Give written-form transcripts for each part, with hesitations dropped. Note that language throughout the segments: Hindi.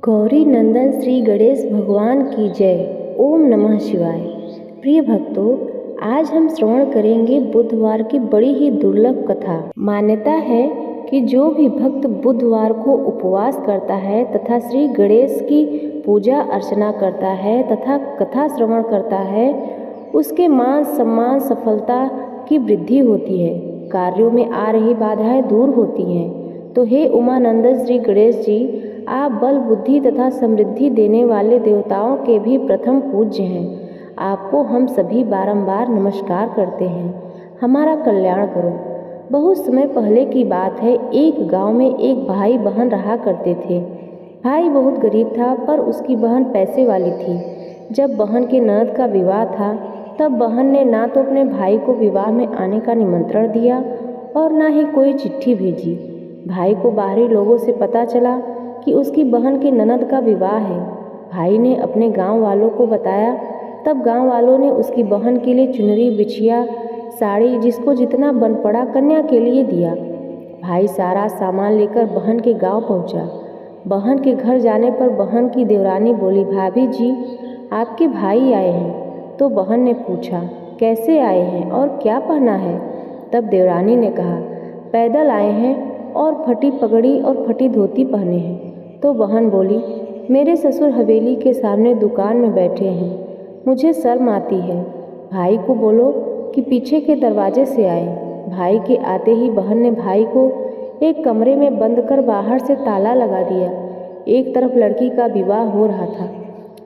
गौरी नंदन श्री गणेश भगवान की जय। ओम नमः शिवाय। प्रिय भक्तों, आज हम श्रवण करेंगे बुधवार की बड़ी ही दुर्लभ कथा। मान्यता है कि जो भी भक्त बुधवार को उपवास करता है तथा श्री गणेश की पूजा अर्चना करता है तथा कथा श्रवण करता है, उसके मान सम्मान सफलता की वृद्धि होती है, कार्यों में आ रही बाधाएं दूर होती हैं। तो हे उमानंदन श्री गणेश जी, आप बल बुद्धि तथा समृद्धि देने वाले देवताओं के भी प्रथम पूज्य हैं। आपको हम सभी बारंबार नमस्कार करते हैं। हमारा कल्याण करो। बहुत समय पहले की बात है, एक गांव में एक भाई बहन रहा करते थे। भाई बहुत गरीब था, पर उसकी बहन पैसे वाली थी। जब बहन के ननद का विवाह था, तब बहन ने ना तो अपने भाई को विवाह में आने का निमंत्रण दिया और ना ही कोई चिट्ठी भेजी। भाई को बाहरी लोगों से पता चला कि उसकी बहन के ननद का विवाह है। भाई ने अपने गांव वालों को बताया। तब गांव वालों ने उसकी बहन के लिए चुनरी, बिछिया, साड़ी, जिसको जितना बन पड़ा, कन्या के लिए दिया। भाई सारा सामान लेकर बहन के गांव पहुंचा। बहन के घर जाने पर बहन की देवरानी बोली, भाभी जी, आपके भाई आए हैं। तो बहन ने पूछा, कैसे आए हैं और क्या पहना है? तब देवरानी ने कहा, पैदल आए हैं और फटी पगड़ी और फटी धोती पहने हैं। तो बहन बोली, मेरे ससुर हवेली के सामने दुकान में बैठे हैं, मुझे शर्म आती है। भाई को बोलो कि पीछे के दरवाजे से आए। भाई के आते ही बहन ने भाई को एक कमरे में बंद कर बाहर से ताला लगा दिया। एक तरफ लड़की का विवाह हो रहा था,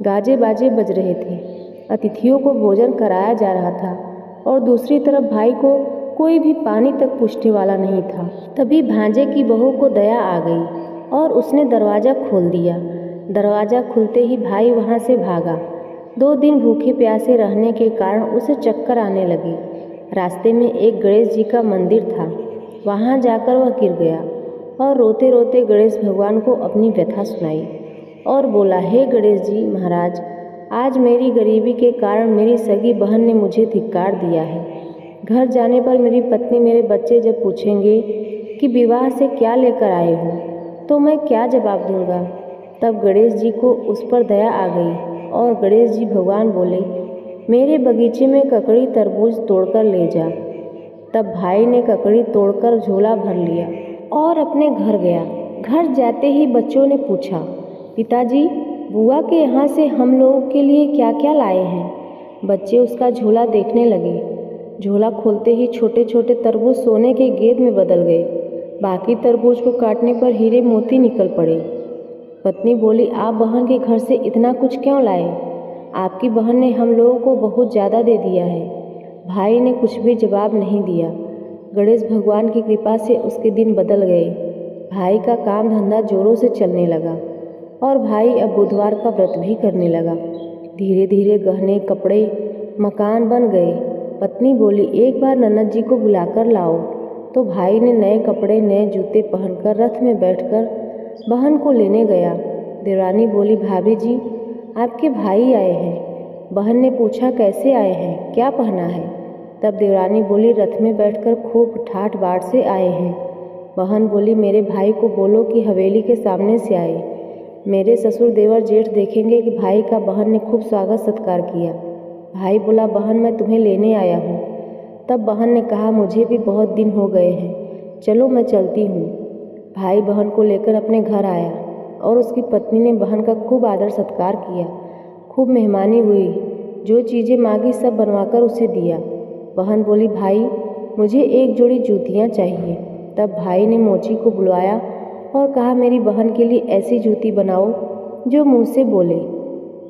गाजे बाजे बज रहे थे, अतिथियों को भोजन कराया जा रहा था, और दूसरी तरफ भाई को कोई भी पानी तक पूछने वाला नहीं था। तभी भांजे की बहू को दया आ गई और उसने दरवाज़ा खोल दिया। दरवाज़ा खुलते ही भाई वहाँ से भागा। 2 दिन भूखे प्यासे रहने के कारण उसे चक्कर आने लगे। रास्ते में एक गणेश जी का मंदिर था, वहाँ जाकर वह गिर गया और रोते रोते गणेश भगवान को अपनी व्यथा सुनाई और बोला, हे गणेश जी महाराज, आज मेरी गरीबी के कारण मेरी सगी बहन ने मुझे धिक्कार दिया है। घर जाने पर मेरी पत्नी, मेरे बच्चे जब पूछेंगे कि विवाह से क्या लेकर आए हो, तो मैं क्या जवाब दूंगा? तब गणेश जी को उस पर दया आ गई और गणेश जी भगवान बोले, मेरे बगीचे में ककड़ी तरबूज तोड़कर ले जा। तब भाई ने ककड़ी तोड़कर झोला भर लिया और अपने घर गया। घर जाते ही बच्चों ने पूछा, पिताजी, बुआ के यहाँ से हम लोगों के लिए क्या क्या लाए हैं? बच्चे उसका झोला देखने लगे। झोला खोलते ही छोटे छोटे तरबूज सोने के गेंद में बदल गए। बाकी तरबूज को काटने पर हीरे मोती निकल पड़े। पत्नी बोली, आप बहन के घर से इतना कुछ क्यों लाए? आपकी बहन ने हम लोगों को बहुत ज़्यादा दे दिया है। भाई ने कुछ भी जवाब नहीं दिया। गणेश भगवान की कृपा से उसके दिन बदल गए। भाई का काम धंधा जोरों से चलने लगा और भाई अब बुधवार का व्रत भी करने लगा। धीरे धीरे गहने, कपड़े, मकान बन गए। पत्नी बोली, एक बार ननद जी को बुलाकर लाओ। तो भाई ने नए कपड़े, नए जूते पहनकर रथ में बैठकर बहन को लेने गया। देवरानी बोली, भाभी जी, आपके भाई आए हैं। बहन ने पूछा, कैसे आए हैं, क्या पहना है? तब देवरानी बोली, रथ में बैठकर खूब ठाठ बाट से आए हैं। बहन बोली, मेरे भाई को बोलो कि हवेली के सामने से आए। मेरे ससुर, देवर, जेठ देखेंगे कि भाई का बहन ने खूब स्वागत सत्कार किया। भाई बोला, बहन मैं तुम्हें लेने आया हूँ। तब बहन ने कहा, मुझे भी बहुत दिन हो गए हैं, चलो मैं चलती हूँ। भाई बहन को लेकर अपने घर आया और उसकी पत्नी ने बहन का खूब आदर सत्कार किया। खूब मेहमानी हुई। जो चीज़ें मांगी सब बनवाकर उसे दिया। बहन बोली, भाई मुझे एक जोड़ी जूतियाँ चाहिए। तब भाई ने मोची को बुलवाया और कहा, मेरी बहन के लिए ऐसी जूती बनाओ जो मुँह से बोले।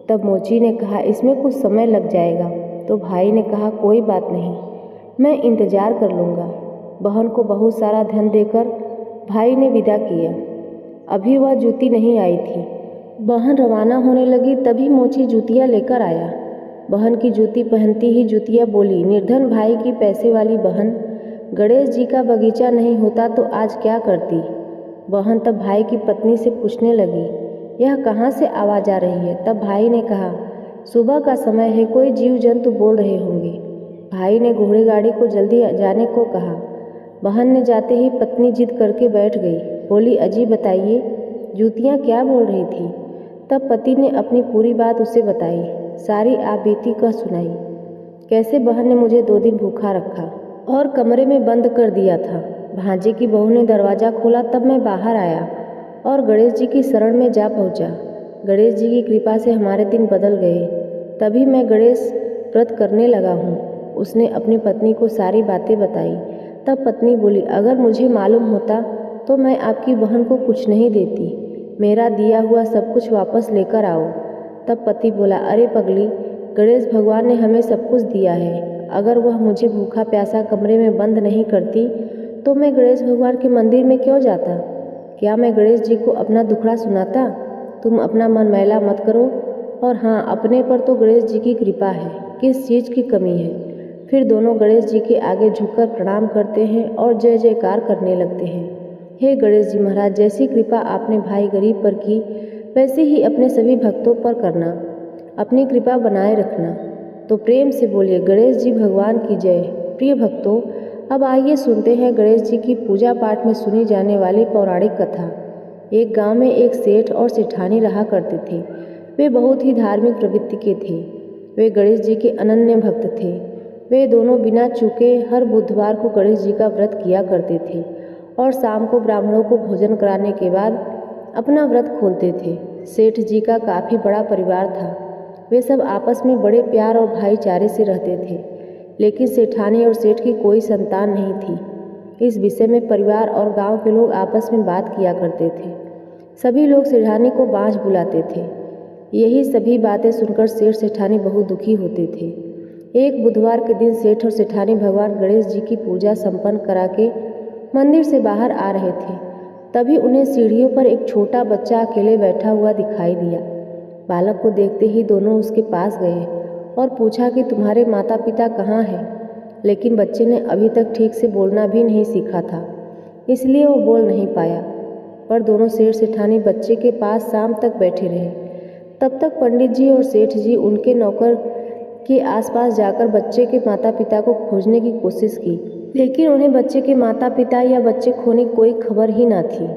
तब मोची ने कहा, इसमें कुछ समय लग जाएगा। तो भाई ने कहा, कोई बात नहीं, मैं इंतज़ार कर लूँगा। बहन को बहुत सारा धन देकर भाई ने विदा किया। अभी वह जूती नहीं आई थी। बहन रवाना होने लगी, तभी मोची जूतियाँ लेकर आया। बहन की जूती पहनती ही जूतियाँ बोली, निर्धन भाई की पैसे वाली बहन, गणेश जी का बगीचा नहीं होता तो आज क्या करती? बहन तब भाई की पत्नी से पूछने लगी, यह कहाँ से आवाज़ आ रही है? तब भाई ने कहा, सुबह का समय है, कोई जीव जंतु बोल रहे होंगे। भाई ने घोड़े गाड़ी को जल्दी जाने को कहा। बहन ने जाते ही पत्नी जिद करके बैठ गई। बोली, अजी बताइए, जूतियाँ क्या बोल रही थी? तब पति ने अपनी पूरी बात उसे बताई, सारी आपबीती कह सुनाई। कैसे बहन ने मुझे 2 दिन भूखा रखा और कमरे में बंद कर दिया था। भांजे की बहू ने दरवाज़ा खोला तब मैं बाहर आया और गणेश जी की शरण में जा पहुंचा। गणेश जी की कृपा से हमारे दिन बदल गए। तभी मैं गणेश व्रत करने लगा हूँ। उसने अपनी पत्नी को सारी बातें बताई। तब पत्नी बोली, अगर मुझे मालूम होता तो मैं आपकी बहन को कुछ नहीं देती। मेरा दिया हुआ सब कुछ वापस लेकर आओ। तब पति बोला, अरे पगली, गणेश भगवान ने हमें सब कुछ दिया है। अगर वह मुझे भूखा प्यासा कमरे में बंद नहीं करती तो मैं गणेश भगवान के मंदिर में क्यों जाता? क्या मैं गणेश जी को अपना दुखड़ा सुनाता? तुम अपना मन मैला मत करो। और हाँ, अपने पर तो गणेश जी की कृपा है, किस चीज़ की कमी है। फिर दोनों गणेश जी के आगे झुककर प्रणाम करते हैं और जय जयकार करने लगते हैं। हे गणेश जी महाराज, जैसी कृपा आपने भाई गरीब पर की वैसे ही अपने सभी भक्तों पर करना, अपनी कृपा बनाए रखना। तो प्रेम से बोलिए, गणेश जी भगवान की जय। प्रिय भक्तों, अब आइए सुनते हैं गणेश जी की पूजा पाठ में सुनी जाने वाली पौराणिक कथा। एक गांव में एक सेठ और सेठानी रहा करते थे। वे बहुत ही धार्मिक प्रवृत्ति के थे। वे गणेश जी के अनन्य भक्त थे। वे दोनों बिना चूके हर बुधवार को गणेश जी का व्रत किया करते थे और शाम को ब्राह्मणों को भोजन कराने के बाद अपना व्रत खोलते थे। सेठ जी का काफ़ी बड़ा परिवार था। वे सब आपस में बड़े प्यार और भाईचारे से रहते थे, लेकिन सेठानी और सेठ की कोई संतान नहीं थी। इस विषय में परिवार और गांव के लोग आपस में बात किया करते थे। सभी लोग सेठानी को बांझ बुलाते थे। यही सभी बातें सुनकर सेठ सेठानी बहुत दुखी होते थे। एक बुधवार के दिन सेठ और सेठानी भगवान गणेश जी की पूजा संपन्न करा के मंदिर से बाहर आ रहे थे। तभी उन्हें सीढ़ियों पर एक छोटा बच्चा अकेले बैठा हुआ दिखाई दिया। बालक को देखते ही दोनों उसके पास गए और पूछा कि तुम्हारे माता पिता कहाँ हैं? लेकिन बच्चे ने अभी तक ठीक से बोलना भी नहीं सीखा था, इसलिए वो बोल नहीं पाया। पर दोनों सेठ सेठानी बच्चे के पास शाम तक बैठे रहे। तब तक पंडित जी और सेठ जी उनके नौकर के आसपास जाकर बच्चे के माता पिता को खोजने की कोशिश की, लेकिन उन्हें बच्चे के माता पिता या बच्चे खोने की कोई खबर ही ना थी।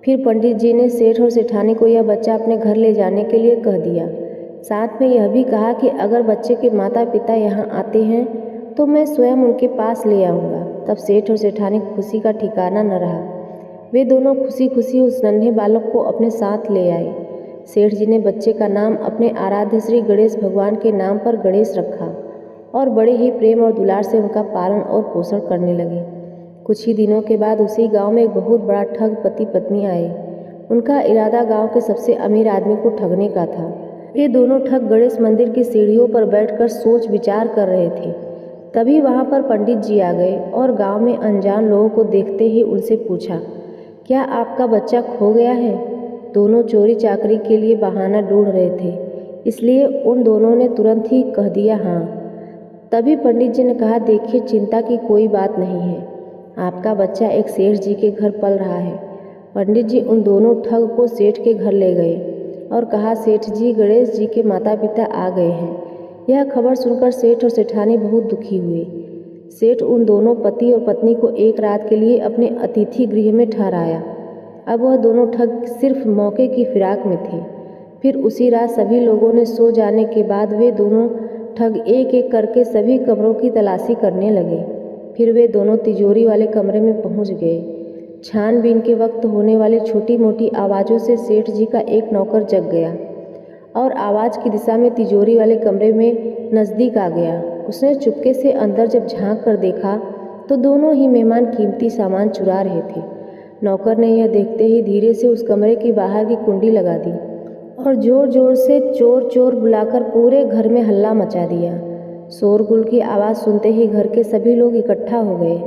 फिर पंडित जी ने सेठ और सेठानी को यह बच्चा अपने घर ले जाने के लिए कह दिया। साथ में यह भी कहा कि अगर बच्चे के माता पिता यहाँ आते हैं तो मैं स्वयं उनके पास ले आऊँगा। तब सेठ और सेठानी की खुशी का ठिकाना न रहा। वे दोनों खुशी खुशी उस नन्हे बालक को अपने साथ ले आए। सेठ जी ने बच्चे का नाम अपने आराध्य श्री गणेश भगवान के नाम पर गणेश रखा और बड़े ही प्रेम और दुलार से उनका पालन और पोषण करने लगे। कुछ ही दिनों के बाद उसी गांव में एक बहुत बड़ा ठग पति पत्नी आए। उनका इरादा गांव के सबसे अमीर आदमी को ठगने का था। वे दोनों ठग गणेश मंदिर की सीढ़ियों पर बैठकर सोच विचार कर रहे थे। तभी वहां पर पंडित जी आ गए और गांव में अनजान लोगों को देखते ही उनसे पूछा, क्या आपका बच्चा खो गया है? दोनों चोरी चाकरी के लिए बहाना ढूंढ रहे थे, इसलिए उन दोनों ने तुरंत ही कह दिया हाँ। तभी पंडित जी ने कहा, देखिए, चिंता की कोई बात नहीं है। आपका बच्चा एक सेठ जी के घर पल रहा है। पंडित जी उन दोनों ठग को सेठ के घर ले गए और कहा, सेठ जी, गणेश जी के माता पिता आ गए हैं। यह खबर सुनकर सेठ और सेठानी बहुत दुखी हुए। सेठ उन दोनों पति और पत्नी को एक रात के लिए अपने अतिथि गृह में ठहराया। अब वह दोनों ठग सिर्फ मौके की फिराक में थे। फिर उसी रात सभी लोगों ने सो जाने के बाद वे दोनों ठग एक एक करके सभी कमरों की तलाशी करने लगे। फिर वे दोनों तिजोरी वाले कमरे में पहुंच गए। छानबीन के वक्त होने वाली छोटी मोटी आवाज़ों से सेठ जी का एक नौकर जग गया और आवाज़ की दिशा में तिजोरी वाले कमरे में नज़दीक आ गया। उसने चुपके से अंदर जब झांक कर देखा तो दोनों ही मेहमान कीमती सामान चुरा रहे थे। नौकर ने यह देखते ही धीरे से उस कमरे की बाहर की कुंडी लगा दी और जोर जोर से चोर चोर बुलाकर पूरे घर में हल्ला मचा दिया। शोरगुल की आवाज़ सुनते ही घर के सभी लोग इकट्ठा हो गए।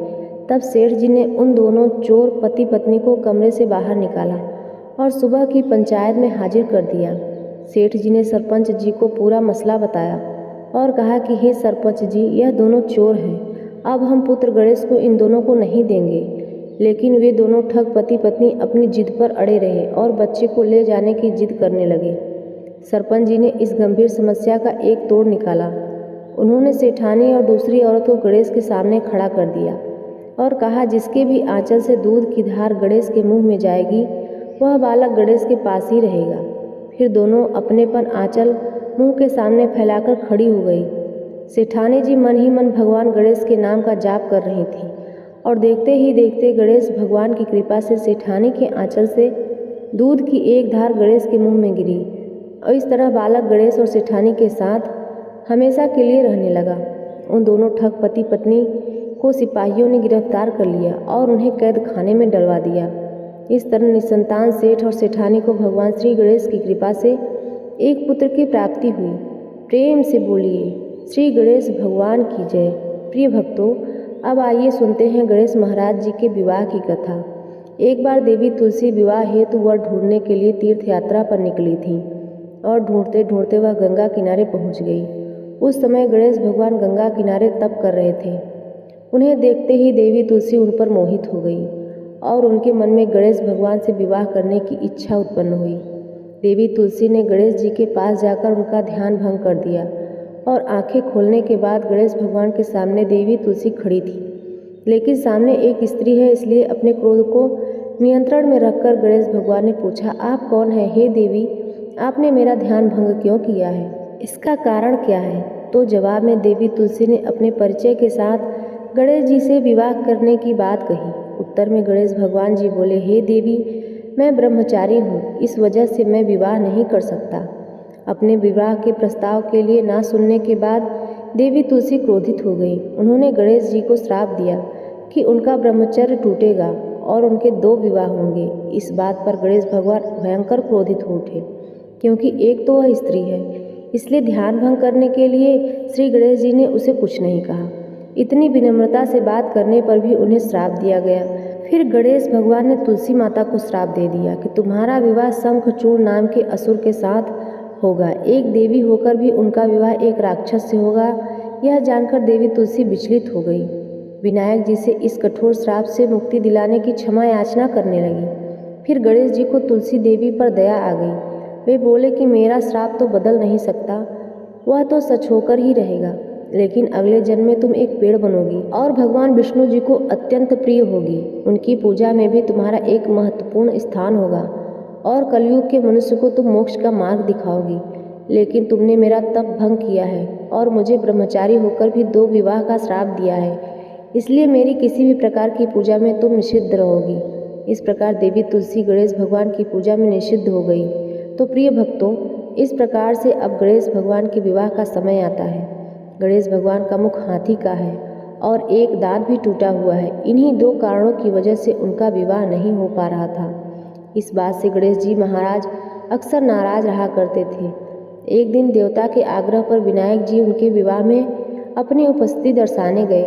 तब सेठ जी ने उन दोनों चोर पति पत्नी को कमरे से बाहर निकाला और सुबह की पंचायत में हाजिर कर दिया। सेठ जी ने सरपंच जी को पूरा मसला बताया और कहा कि हे सरपंच जी, यह दोनों चोर हैं। अब हम पुत्र गणेश को इन दोनों को नहीं देंगे। लेकिन वे दोनों ठग पति पत्नी अपनी जिद पर अड़े रहे और बच्चे को ले जाने की जिद करने लगे। सरपंच जी ने इस गंभीर समस्या का एक तोड़ निकाला। उन्होंने सेठानी और दूसरी औरत को गणेश के सामने खड़ा कर दिया और कहा, जिसके भी आंचल से दूध की धार गणेश के मुंह में जाएगी वह बालक गणेश के पास ही रहेगा। फिर दोनों अपनेपन आंचल मुंह के सामने फैलाकर खड़ी हो गई। सेठानी जी मन ही मन भगवान गणेश के नाम का जाप कर रही थी और देखते ही देखते गणेश भगवान की कृपा से सेठानी के आंचल से दूध की एक धार गणेश के मुंह में गिरी और इस तरह बालक गणेश और सेठानी के साथ हमेशा के लिए रहने लगा। उन दोनों ठग पति पत्नी को सिपाहियों ने गिरफ्तार कर लिया और उन्हें कैद खाने में डलवा दिया। इस तरह निसंतान सेठ और सेठानी को भगवान श्री गणेश की कृपा से एक पुत्र की प्राप्ति हुई। प्रेम से बोलिए श्री गणेश भगवान की जय। प्रिय भक्तों, अब आइए सुनते हैं गणेश महाराज जी के विवाह की कथा। एक बार देवी तुलसी विवाह हेतु वर ढूंढने के लिए तीर्थ यात्रा पर निकली थी और ढूंढते ढूंढते वह गंगा किनारे पहुंच गई। उस समय गणेश भगवान गंगा किनारे तप कर रहे थे। उन्हें देखते ही देवी तुलसी उन पर मोहित हो गई और उनके मन में गणेश भगवान से विवाह करने की इच्छा उत्पन्न हुई। देवी तुलसी ने गणेश जी के पास जाकर उनका ध्यान भंग कर दिया और आंखें खोलने के बाद गणेश भगवान के सामने देवी तुलसी खड़ी थी। लेकिन सामने एक स्त्री है, इसलिए अपने क्रोध को नियंत्रण में रखकर गणेश भगवान ने पूछा, आप कौन है? हे देवी, आपने मेरा ध्यान भंग क्यों किया है? इसका कारण क्या है? तो जवाब में देवी तुलसी ने अपने परिचय के साथ गणेश जी से विवाह करने की बात कही। उत्तर में गणेश भगवान जी बोले, हे देवी, मैं ब्रह्मचारी हूँ, इस वजह से मैं विवाह नहीं कर सकता। अपने विवाह के प्रस्ताव के लिए ना सुनने के बाद देवी तुलसी क्रोधित हो गई। उन्होंने गणेश जी को श्राप दिया कि उनका ब्रह्मचर्य टूटेगा और उनके 2 विवाह होंगे। इस बात पर गणेश भगवान भयंकर क्रोधित हो उठे, क्योंकि एक तो वह स्त्री है, इसलिए ध्यान भंग करने के लिए श्री गणेश जी ने उसे कुछ नहीं कहा। इतनी विनम्रता से बात करने पर भी उन्हें श्राप दिया गया। फिर गणेश भगवान ने तुलसी माता को श्राप दे दिया कि तुम्हारा विवाह शंखचूड़ नाम के असुर के साथ होगा। एक देवी होकर भी उनका विवाह एक राक्षस से होगा। यह जानकर देवी तुलसी विचलित हो गई। विनायक जी से इस कठोर श्राप से मुक्ति दिलाने की क्षमा याचना करने लगी। फिर गणेश जी को तुलसी देवी पर दया आ गई। वे बोले कि मेरा श्राप तो बदल नहीं सकता, वह तो सच होकर ही रहेगा, लेकिन अगले जन्म में तुम एक पेड़ बनोगी और भगवान विष्णु जी को अत्यंत प्रिय होगी। उनकी पूजा में भी तुम्हारा एक महत्वपूर्ण स्थान होगा और कलयुग के मनुष्य को तुम मोक्ष का मार्ग दिखाओगी। लेकिन तुमने मेरा तप भंग किया है और मुझे ब्रह्मचारी होकर भी 2 विवाह का श्राप दिया है, इसलिए मेरी किसी भी प्रकार की पूजा में तुम निषिद्ध रहोगी। इस प्रकार देवी तुलसी गणेश भगवान की पूजा में निषिद्ध हो गई। तो प्रिय भक्तों, इस प्रकार से अब गणेश भगवान के विवाह का समय आता है। गणेश भगवान का मुख हाथी का है और एक दांत भी टूटा हुआ है। इन्हीं 2 कारणों की वजह से उनका विवाह नहीं हो पा रहा था। इस बात से गणेश जी महाराज अक्सर नाराज रहा करते थे। एक दिन देवता के आग्रह पर विनायक जी उनके विवाह में अपनी उपस्थिति दर्शाने गए।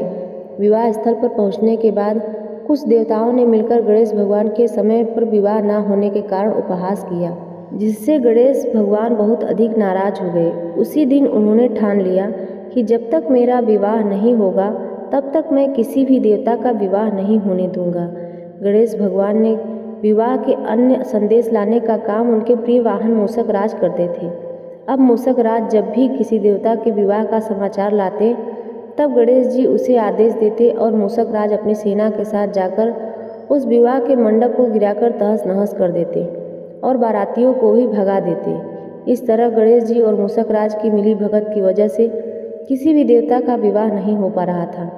विवाह स्थल पर पहुंचने के बाद कुछ देवताओं ने मिलकर गणेश भगवान के समय पर विवाह न होने के कारण उपहास किया, जिससे गणेश भगवान बहुत अधिक नाराज हो गए। उसी दिन उन्होंने ठान लिया कि जब तक मेरा विवाह नहीं होगा तब तक मैं किसी भी देवता का विवाह नहीं होने दूंगा। गणेश भगवान ने विवाह के अन्य संदेश लाने का काम उनके प्रिय वाहन मूषक राज करते थे। अब मूषक राज जब भी किसी देवता के विवाह का समाचार लाते, तब गणेश जी उसे आदेश देते और मूषक राज अपनी सेना के साथ जाकर उस विवाह के मंडप को गिराकर तहस नहस कर देते और बारातियों को भी भगा देते। इस तरह गणेश जी और मूषक राज की मिली भगत की वजह से किसी भी देवता का विवाह नहीं हो पा रहा था।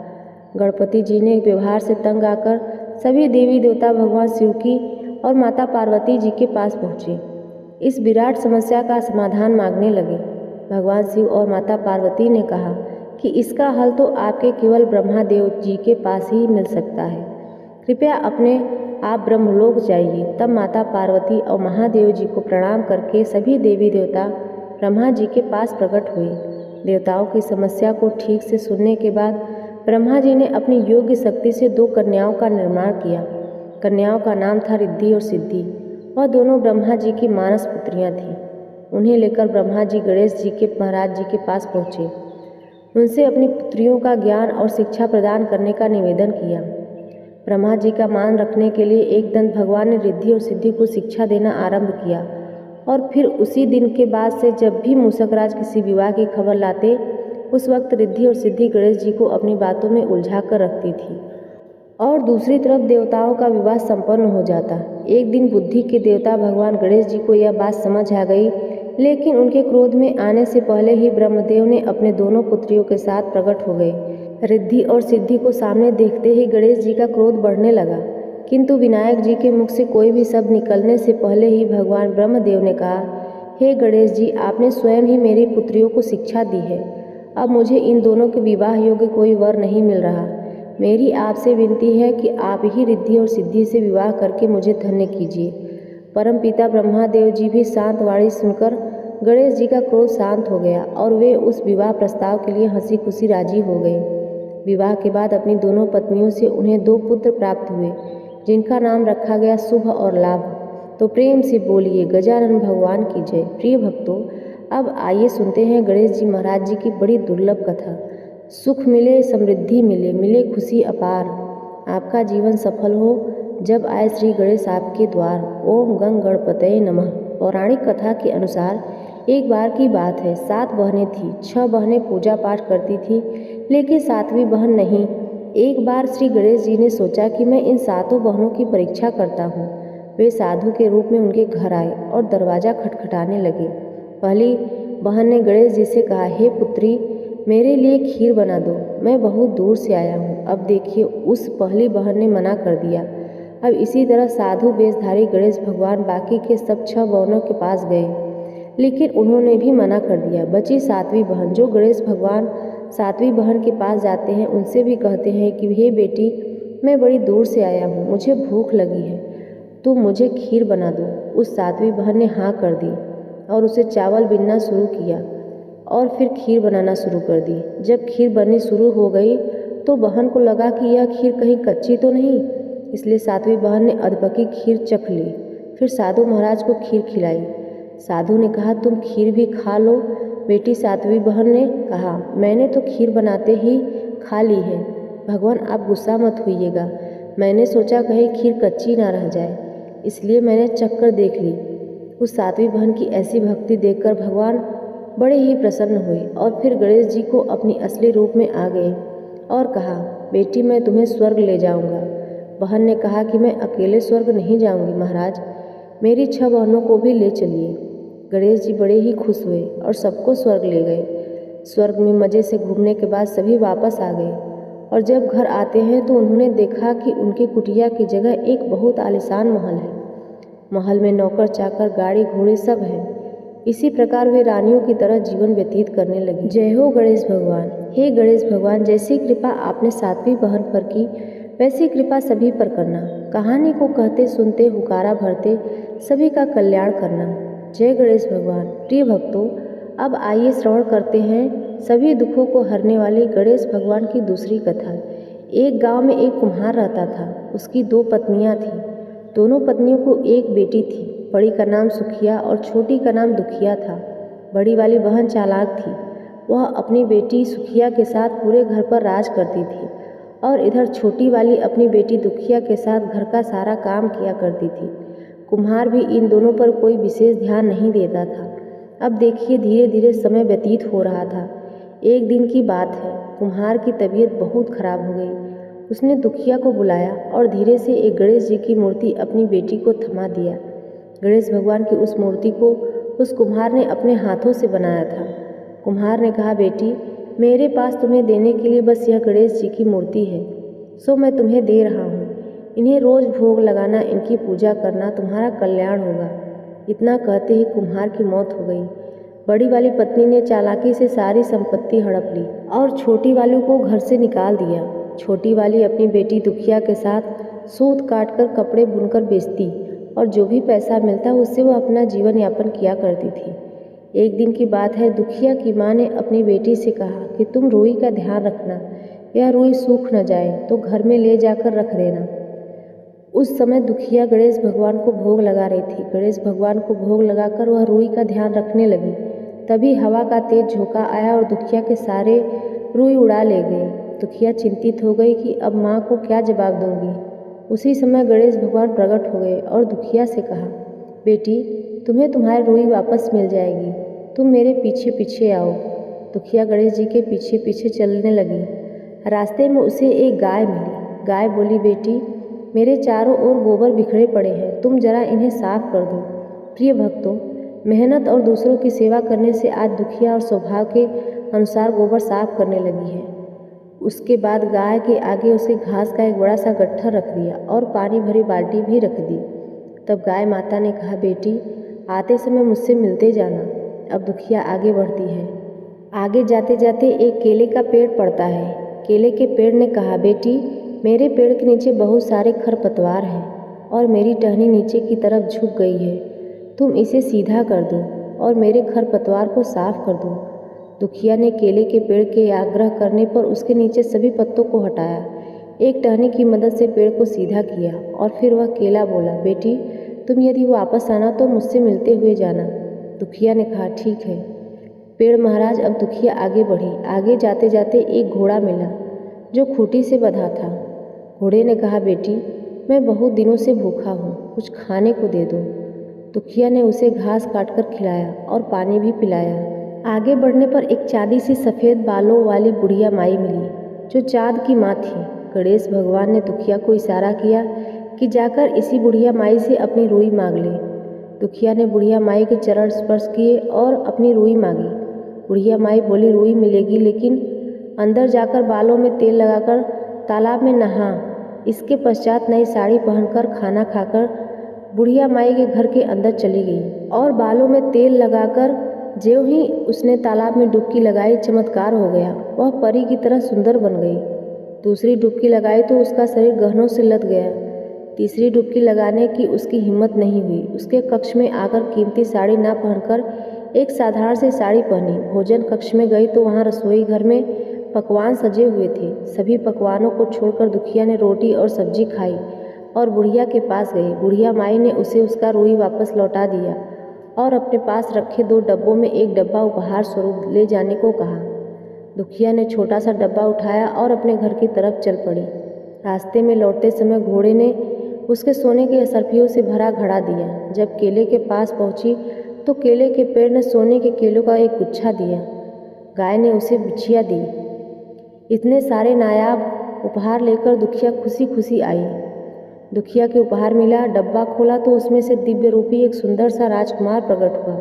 गणपति जी ने व्यवहार से तंग आकर सभी देवी देवता भगवान शिव की और माता पार्वती जी के पास पहुँचे। इस विराट समस्या का समाधान मांगने लगे। भगवान शिव और माता पार्वती ने कहा कि इसका हल तो आपके केवल ब्रह्मादेव जी के पास ही मिल सकता है। कृपया अपने आप ब्रह्मलोक जाइए। तब माता पार्वती और महादेव जी को प्रणाम करके सभी देवी देवता ब्रह्मा जी के पास प्रकट हुए। देवताओं की समस्या को ठीक से सुनने के बाद ब्रह्मा जी ने अपनी योग्य शक्ति से 2 कन्याओं का निर्माण किया। कन्याओं का नाम था रिद्धि और सिद्धि। वह दोनों ब्रह्मा जी की मानस पुत्रियां थीं। उन्हें लेकर ब्रह्मा जी गणेश जी के महाराज जी के पास पहुँचे। उनसे अपनी पुत्रियों का ज्ञान और शिक्षा प्रदान करने का निवेदन किया। ब्रह्मा जी का मान रखने के लिए एक दिन भगवान ने रिद्धि और सिद्धि को शिक्षा देना आरंभ किया और फिर उसी दिन के बाद से जब भी मूषक राज किसी विवाह की खबर लाते, उस वक्त रिद्धि और सिद्धि गणेश जी को अपनी बातों में उलझा कर रखती थी और दूसरी तरफ देवताओं का विवाह संपन्न हो जाता। एक दिन बुद्धि के देवता भगवान गणेश जी को यह बात समझ आ गई, लेकिन उनके क्रोध में आने से पहले ही ब्रह्मदेव ने अपने दोनों पुत्रियों के साथ प्रकट हो गए। रिद्धि और सिद्धि को सामने देखते ही गणेश जी का क्रोध बढ़ने लगा, किंतु विनायक जी के मुख से कोई भी शब्द निकलने से पहले ही भगवान ब्रह्मदेव ने कहा, हे गणेश जी, आपने स्वयं ही मेरी पुत्रियों को शिक्षा दी है। अब मुझे इन दोनों के विवाह योग्य कोई वर नहीं मिल रहा। मेरी आपसे विनती है कि आप ही रिद्धि और सिद्धि से विवाह करके मुझे धन्य कीजिए। परमपिता ब्रह्मादेव जी भी शांत वाणी सुनकर गणेश जी का क्रोध शांत हो गया और वे उस विवाह प्रस्ताव के लिए हंसी खुशी राजी हो गए। विवाह के बाद अपनी दोनों पत्नियों से उन्हें 2 पुत्र प्राप्त हुए, जिनका नाम रखा गया शुभ और लाभ। तो प्रेम से बोलिए गजानन भगवान की जय। प्रिय भक्तों, अब आइए सुनते हैं गणेश जी महाराज जी की बड़ी दुर्लभ कथा। सुख मिले, समृद्धि मिले, मिले खुशी अपार, आपका जीवन सफल हो जब आए श्री गणेश आपके द्वार। ओम गंग गणपतये नमः। पौराणिक कथा के अनुसार एक बार की बात है, 7 बहनें थीं। 6 बहनें पूजा पाठ करती थीं, लेकिन 7वीं बहन नहीं। एक बार श्री गणेश जी ने सोचा कि मैं इन 7 बहनों की परीक्षा करता हूँ। वे साधु के रूप में उनके घर आए और दरवाज़ा खटखटाने लगे। पहली बहन ने गणेश जी से कहा, हे पुत्री, मेरे लिए खीर बना दो, मैं बहुत दूर से आया हूँ। अब देखिए, उस पहली बहन ने मना कर दिया। अब इसी तरह साधु वेशधारी गणेश भगवान बाकी के सब 6 बहनों के पास गए, लेकिन उन्होंने भी मना कर दिया। बची 7वीं बहन। जो गणेश भगवान 7वीं बहन के पास जाते हैं, उनसे भी कहते हैं कि हे बेटी, मैं बड़ी दूर से आया हूँ, मुझे भूख लगी है, तुम मुझे खीर बना दो। उस 7वीं बहन ने हाँ कर दी और उसे चावल बीनना शुरू किया और फिर खीर बनाना शुरू कर दी। जब खीर बननी शुरू हो गई तो बहन को लगा कि यह खीर कहीं कच्ची तो नहीं, इसलिए 7वीं बहन ने अधपकी खीर चख ली। फिर साधु महाराज को खीर खिलाई। साधु ने कहा, तुम खीर भी खा लो बेटी। 7वीं बहन ने कहा, मैंने तो खीर बनाते ही खा ली है, भगवान आप गुस्सा मत होइएगा, मैंने सोचा कहीं खीर कच्ची ना रह जाए, इसलिए मैंने चख कर देख ली। उस 7वीं बहन की ऐसी भक्ति देखकर भगवान बड़े ही प्रसन्न हुए और फिर गणेश जी को अपनी असली रूप में आ गए और कहा, बेटी, मैं तुम्हें स्वर्ग ले जाऊंगा। बहन ने कहा कि मैं अकेले स्वर्ग नहीं जाऊंगी महाराज, मेरी 6 बहनों को भी ले चलिए। गणेश जी बड़े ही खुश हुए और सबको स्वर्ग ले गए। स्वर्ग में मज़े से घूमने के बाद सभी वापस आ गए और जब घर आते हैं तो उन्होंने देखा कि उनकी कुटिया की जगह एक बहुत आलीशान महल है। महल में नौकर चाकर, गाड़ी घोड़े सब हैं। इसी प्रकार वे रानियों की तरह जीवन व्यतीत करने लगी। जय हो गणेश भगवान। हे गणेश भगवान, जैसी कृपा आपने 7वीं बहन पर की, वैसी कृपा सभी पर करना। कहानी को कहते सुनते हुकारा भरते सभी का कल्याण करना। जय गणेश भगवान। प्रिय भक्तों, अब आइए श्रवण करते हैं सभी दुखों को हरने वाले गणेश भगवान की दूसरी कथा। एक गांव में एक कुम्हार रहता था। उसकी 2 पत्नियां थीं। दोनों पत्नियों को एक बेटी थी। बड़ी का नाम सुखिया और छोटी का नाम दुखिया था। बड़ी वाली बहन चालाक थी। वह अपनी बेटी सुखिया के साथ पूरे घर पर राज करती थी और इधर छोटी वाली अपनी बेटी दुखिया के साथ घर का सारा काम किया करती थी। कुम्हार भी इन दोनों पर कोई विशेष ध्यान नहीं देता था। अब देखिए, धीरे धीरे समय व्यतीत हो रहा था। एक दिन की बात है, कुम्हार की तबीयत बहुत खराब हो गई। उसने दुखिया को बुलाया और धीरे से एक गणेश जी की मूर्ति अपनी बेटी को थमा दिया। गणेश भगवान की उस मूर्ति को उस कुम्हार ने अपने हाथों से बनाया था। कुम्हार ने कहा, बेटी, मेरे पास तुम्हें देने के लिए बस यह गणेश जी की मूर्ति है, सो मैं तुम्हें दे रहा हूँ। इन्हें रोज भोग लगाना, इनकी पूजा करना, तुम्हारा कल्याण होगा। इतना कहते ही कुम्हार की मौत हो गई। बड़ी वाली पत्नी ने चालाकी से सारी संपत्ति हड़प ली और छोटी वाली को घर से निकाल दिया। छोटी वाली अपनी बेटी दुखिया के साथ सूत काटकर कपड़े बुनकर बेचती और जो भी पैसा मिलता उससे वह अपना जीवन यापन किया करती थी। एक दिन की बात है, दुखिया की माँ ने अपनी बेटी से कहा कि तुम रुई का ध्यान रखना, यह रुई सूख न जाए तो घर में ले जाकर रख देना। उस समय दुखिया गणेश भगवान को भोग लगा रही थी। गणेश भगवान को भोग लगाकर वह रुई का ध्यान रखने लगी। तभी हवा का तेज झोंका आया और दुखिया के सारे रुई उड़ा ले गए। दुखिया चिंतित हो गई कि अब माँ को क्या जवाब दूंगी। उसी समय गणेश भगवान प्रकट हो गए और दुखिया से कहा, बेटी, तुम्हें तुम्हारी रुई वापस मिल जाएगी, तुम मेरे पीछे पीछे आओ। दुखिया गणेश जी के पीछे पीछे चलने लगी। रास्ते में उसे एक गाय मिली। गाय बोली, बेटी मेरे चारों ओर गोबर बिखरे पड़े हैं, तुम जरा इन्हें साफ कर दो। प्रिय भक्तों, मेहनत और दूसरों की सेवा करने से आज दुखिया और स्वभाव के अनुसार गोबर साफ करने लगी है। उसके बाद गाय के आगे उसके घास का एक बड़ा सा गट्ठर रख दिया और पानी भरी बाल्टी भी रख दी। तब गाय माता ने कहा, बेटी आते समय मुझसे मिलते जाना। अब दुखिया आगे बढ़ती है। आगे जाते जाते एक केले का पेड़ पड़ता है। केले के पेड़ ने कहा, बेटी मेरे पेड़ के नीचे बहुत सारे खरपतवार हैं और मेरी टहनी नीचे की तरफ झुक गई है, तुम इसे सीधा कर दो और मेरे खरपतवार को साफ कर दो। दुखिया ने केले के पेड़ के आग्रह करने पर उसके नीचे सभी पत्तों को हटाया, एक टहनी की मदद से पेड़ को सीधा किया और फिर वह केला बोला, बेटी तुम यदि वापस आना तो मुझसे मिलते हुए जाना। दुखिया ने कहा, ठीक है। पेड़ महाराज अब दुखिया आगे बढ़ी। आगे जाते जाते एक घोड़ा मिला जो खूंटी से बंधा था। घोड़े ने कहा, बेटी मैं बहुत दिनों से भूखा हूँ, कुछ खाने को दे दो। दुखिया ने उसे घास काटकर खिलाया और पानी भी पिलाया। आगे बढ़ने पर एक चांदी सी सफ़ेद बालों वाली बुढ़िया माई मिली जो चाँद की माँ थी। गणेश भगवान ने दुखिया को इशारा किया कि जाकर इसी बुढ़िया माई से अपनी रूई मांग ले। दुखिया ने बुढ़िया माई के चरण स्पर्श किए और अपनी रूई मांगी। बुढ़िया माई बोली, रूई मिलेगी लेकिन अंदर जाकर बालों में तेल लगाकर तालाब में नहा। इसके पश्चात नई साड़ी पहनकर खाना खाकर बुढ़िया माई के घर के अंदर चली गई और बालों में तेल लगाकर ज्यों ही उसने तालाब में डुबकी लगाई, चमत्कार हो गया, वह परी की तरह सुंदर बन गई। दूसरी डुबकी लगाई तो उसका शरीर गहनों से लद गया। तीसरी डुबकी लगाने की उसकी हिम्मत नहीं हुई। उसके कक्ष में आकर कीमती साड़ी ना पहनकर एक साधारण सी साड़ी पहनी। भोजन कक्ष में गई तो वहाँ रसोई घर में पकवान सजे हुए थे। सभी पकवानों को छोड़कर दुखिया ने रोटी और सब्जी खाई और बुढ़िया के पास गई। बुढ़िया माई ने उसे उसका रूई वापस लौटा दिया और अपने पास रखे 2 डब्बों में एक डब्बा उपहार स्वरूप ले जाने को कहा। दुखिया ने छोटा सा डब्बा उठाया और अपने घर की तरफ चल पड़ी। रास्ते में लौटते समय घोड़े ने उसके सोने के असरफियों से भरा घड़ा दिया। जब केले के पास पहुंची तो केले के पेड़ ने सोने के केलों का एक गुच्छा दिया। गाय ने उसे बिछिया दी। इतने सारे नायाब उपहार लेकर दुखिया खुशी खुशी आई। दुखिया के उपहार मिला। डब्बा खोला तो उसमें से दिव्य रूपी एक सुंदर सा राजकुमार प्रकट हुआ।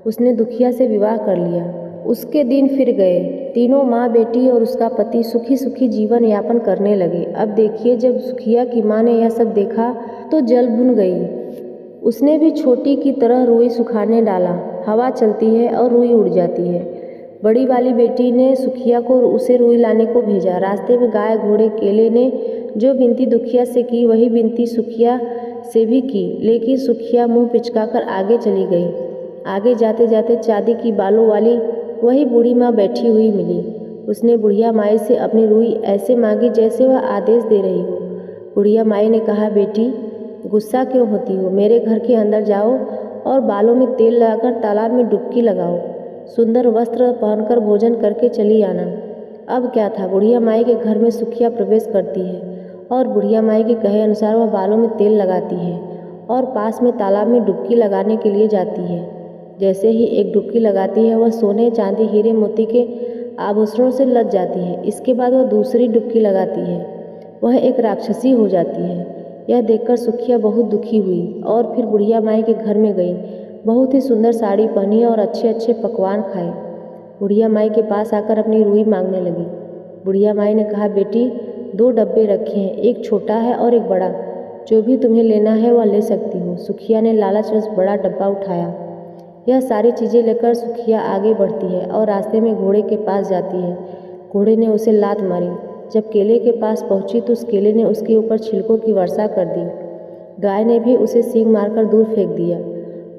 उसने दुखिया से विवाह कर लिया। उसके दिन फिर गए। तीनों माँ बेटी और उसका पति सुखी सुखी जीवन यापन करने लगे। अब देखिए, जब दुखिया की माँ ने यह सब देखा तो जल भुन गई। उसने भी छोटी की तरह रुई सुखाने डाला। हवा चलती है और रुई उड़ जाती है। बड़ी वाली बेटी ने सुखिया को उसे रुई लाने को भेजा। रास्ते में गाय घोड़े केले ने जो विनती दुखिया से की वही विनती सुखिया से भी की, लेकिन सुखिया मुंह पिचकाकर आगे चली गई। आगे जाते जाते चांदी की बालों वाली वही बूढ़ी माँ बैठी हुई मिली। उसने बुढ़िया माई से अपनी रुई ऐसे मांगी जैसे वह आदेश दे रही हो। बुढ़िया माई ने कहा, बेटी गुस्सा क्यों होती हो? मेरे घर के अंदर जाओ और बालों में तेल लगाकर तालाब में डुबकी लगाओ। सुंदर वस्त्र पहनकर भोजन करके चली आना। अब क्या था, बुढ़िया माई के घर में सुखिया प्रवेश करती है और बुढ़िया माई के कहे अनुसार वह बालों में तेल लगाती है और पास में तालाब में डुबकी लगाने के लिए जाती है। जैसे ही एक डुबकी लगाती है वह सोने चांदी हीरे मोती के आभूषणों से लद जाती है। इसके बाद वह दूसरी डुबकी लगाती है, वह एक राक्षसी हो जाती है। यह देखकर सुखिया बहुत दुखी हुई और फिर बुढ़िया माई के घर में गई। बहुत ही सुंदर साड़ी पहनी और अच्छे अच्छे पकवान खाए। बुढ़िया माई के पास आकर अपनी रुई मांगने लगी। बुढ़िया माई ने कहा, बेटी 2 डब्बे रखे हैं, एक छोटा है और एक बड़ा, जो भी तुम्हें लेना है वह ले सकती हो। सुखिया ने लालचवश बड़ा डब्बा उठाया। यह सारी चीज़ें लेकर सुखिया आगे बढ़ती है और रास्ते में घोड़े के पास जाती है। घोड़े ने उसे लात मारी। जब केले के पास पहुंची तो उस केले ने उसके ऊपर छिलकों की वर्षा कर दी। गाय ने भी उसे सींग मारकर दूर फेंक दिया।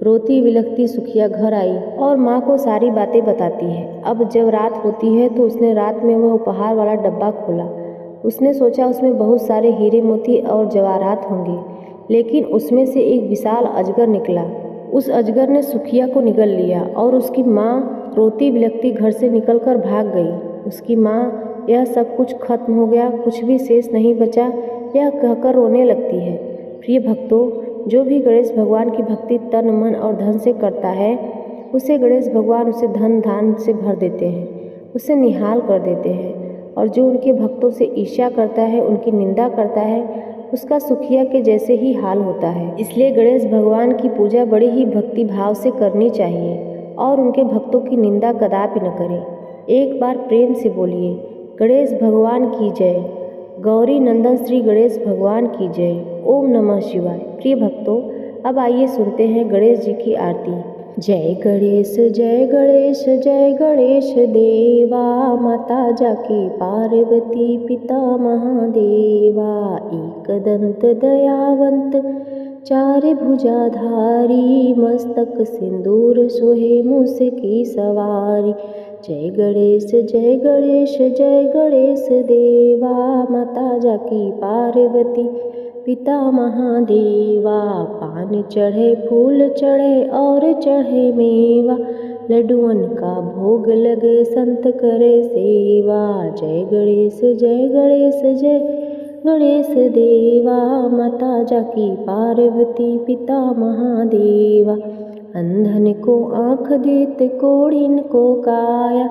रोती बिलखती सुखिया घर आई और माँ को सारी बातें बताती है। अब जब रात होती है तो उसने रात में वह उपहार वाला डब्बा खोला। उसने सोचा उसमें बहुत सारे हीरे मोती और जवाहरात होंगे, लेकिन उसमें से एक विशाल अजगर निकला। उस अजगर ने सुखिया को निगल लिया और उसकी माँ रोती बिलखती घर से निकलकर भाग गई। उसकी माँ यह सब कुछ खत्म हो गया, कुछ भी शेष नहीं बचा, यह कहकर रोने लगती है। प्रिय भक्तों, जो भी गणेश भगवान की भक्ति तन मन और धन से करता है उसे गणेश भगवान उसे धन धान से भर देते हैं, उसे निहाल कर देते हैं। और जो उनके भक्तों से ईर्ष्या करता है, उनकी निंदा करता है, उसका सुखिया के जैसे ही हाल होता है। इसलिए गणेश भगवान की पूजा बड़ी ही भक्ति भाव से करनी चाहिए और उनके भक्तों की निंदा कदापि न करें। एक बार प्रेम से बोलिए, गणेश भगवान की जय। गौरी नंदन श्री गणेश भगवान की जय। ओम नमः शिवाय। प्रिय भक्तों, अब आइए सुनते हैं गणेश जी की आरती। जय गणेश जय गणेश जय गणेश देवा, माता जाकी पार्वती पिता महादेवा। एक दंत दयावंत चार भुजाधारी, मस्तक सिंदूर सोहे मूस की सवारी। जय गणेश जय गणेश जय गणेश देवा, माता जाकी पार्वती पिता महादेवा। पान चढ़े फूल चढ़े और चढ़े मेवा, लड्डुअन का भोग लगे संत करे सेवा। जय गणेश जय गणेश जय गणेश देवा, माता जाकी पार्वती पिता महादेवा। अंधन को आँख देत कोढ़िन को काया,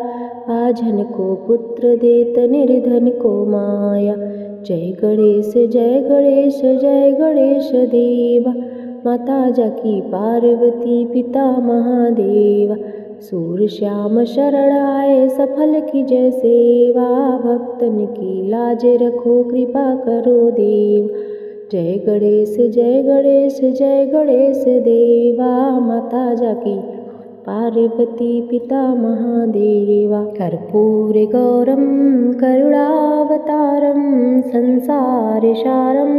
आजन को पुत्र देत निर्धन को माया। जय गणेश जय गणेश जय गणेश देवा, माता जाकी पार्वती पिता महादेवा। सूर श्याम शरण आए सफल की जय सेवा, भक्तन की लाज रखो कृपा करो देव। जय गणेश जय गणेश जय गणेश देवा, माता जाकी पार्वती पिता महादेवा। कर्पूर गौरम करुणावतारम, संसारसारं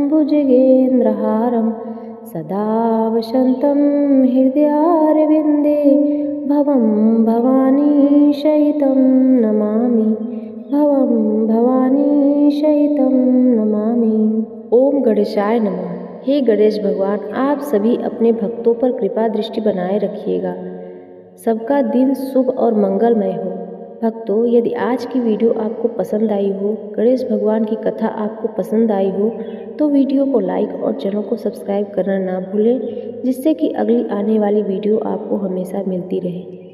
भुजगेन्द्रहारं। सदा वसन्तं हृदयारविन्दे, भवं भवानी सहितं नमामि, भवं भवानी सहितं नमामि। ओम गणेशाय नमः। हे गणेश भगवान, आप सभी अपने भक्तों पर कृपा दृष्टि बनाए रखिएगा। सबका दिन शुभ और मंगलमय हो। भक्तों, यदि आज की वीडियो आपको पसंद आई हो, गणेश भगवान की कथा आपको पसंद आई हो, तो वीडियो को लाइक और चैनल को सब्सक्राइब करना ना भूलें, जिससे कि अगली आने वाली वीडियो आपको हमेशा मिलती रहे।